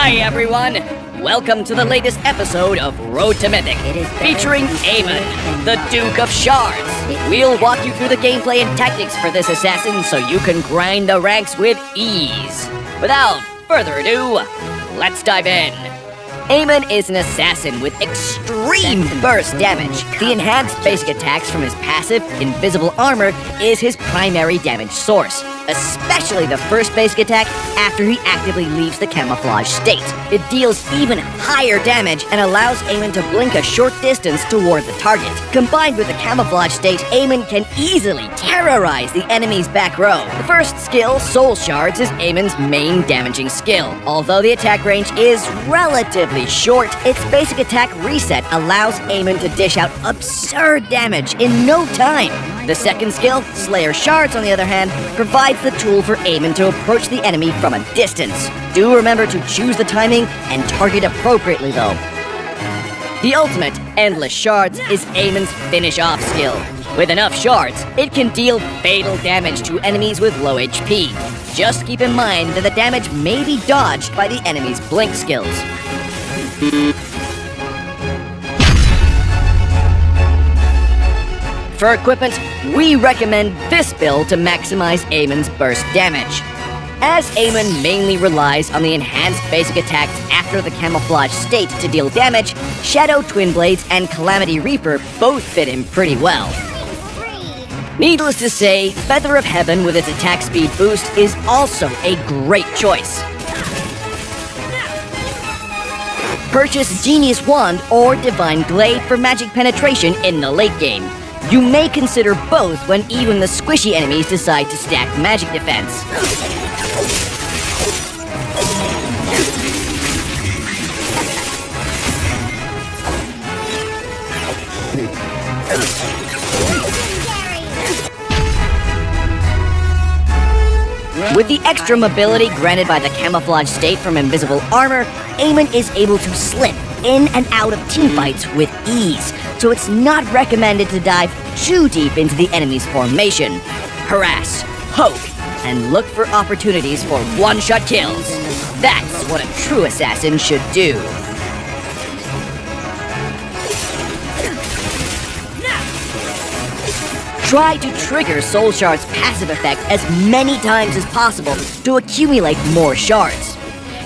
Hi everyone! Welcome to the latest episode of Road to Mythic, featuring Aamon, the Duke of Shards. We'll walk you through the gameplay and tactics for this assassin so you can grind the ranks with ease. Without further ado, let's dive in. Aamon is an assassin with extreme burst damage. The enhanced basic attacks from his passive, Invisible Armor, is his primary damage source, especially the first basic attack after he actively leaves the camouflage state. It deals even higher damage and allows Aamon to blink a short distance toward the target. Combined with the camouflage state, Aamon can easily terrorize the enemy's back row. The first skill, Soul Shards, is Aamon's main damaging skill. Although the attack range is relatively short, its basic attack reset allows Aamon to dish out absurd damage in no time. The second skill, Slayer Shards, on the other hand, provides the tool for Aamon to approach the enemy from a distance. Do remember to choose the timing and target appropriately, though. The ultimate, Endless Shards, is Aamon's finish-off skill. With enough shards, it can deal fatal damage to enemies with low HP. Just keep in mind that the damage may be dodged by the enemy's blink skills. For equipment, we recommend this build to maximize Aamon's burst damage. As Aamon mainly relies on the enhanced basic attacks after the camouflage state to deal damage, Shadow Twin Blades and Calamity Reaper both fit him pretty well. Needless to say, Feather of Heaven with its attack speed boost is also a great choice. Purchase Genius Wand or Divine Glaive for magic penetration in the late game. You may consider both when even the squishy enemies decide to stack magic defense. With the extra mobility granted by the camouflage state from Invisible Armor, Aamon is able to slip in and out of teamfights with ease, so it's not recommended to dive too deep into the enemy's formation. Harass, poke, and look for opportunities for one-shot kills. That's what a true assassin should do. Try to trigger Soul Shard's passive effect as many times as possible to accumulate more shards.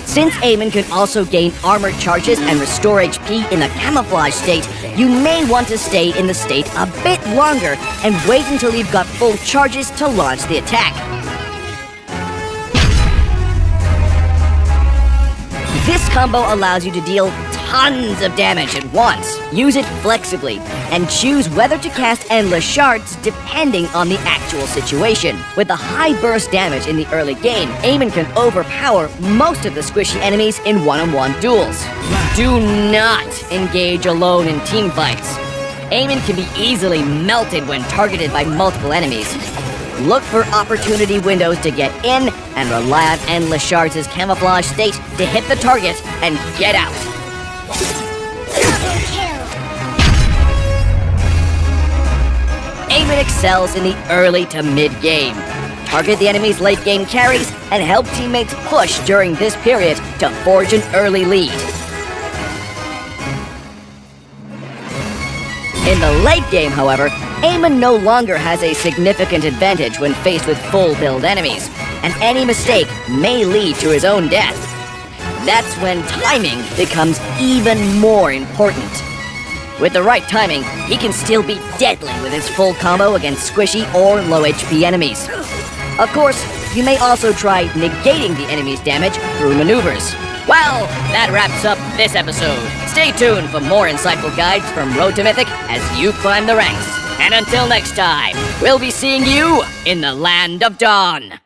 Since Aamon can also gain armor charges and restore HP in the camouflage state, you may want to stay in the state a bit longer and wait until you've got full charges to launch the attack. This combo allows you to deal tons of damage at once. Use it flexibly, and choose whether to cast Endless Shards depending on the actual situation. With the high burst damage in the early game, Aamon can overpower most of the squishy enemies in one-on-one duels. Do not engage alone in teamfights. Aamon can be easily melted when targeted by multiple enemies. Look for opportunity windows to get in, and rely on Endless Shards' camouflage state to hit the target and get out. Aamon excels in the early to mid-game. Target the enemy's late-game carries and help teammates push during this period to forge an early lead. In the late game, however, Aamon no longer has a significant advantage when faced with full-build enemies, and any mistake may lead to his own death. That's when timing becomes even more important. With the right timing, he can still be deadly with his full combo against squishy or low HP enemies. Of course, you may also try negating the enemy's damage through maneuvers. Well, that wraps up this episode. Stay tuned for more insightful guides from Road to Mythic as you climb the ranks. And until next time, we'll be seeing you in the Land of Dawn.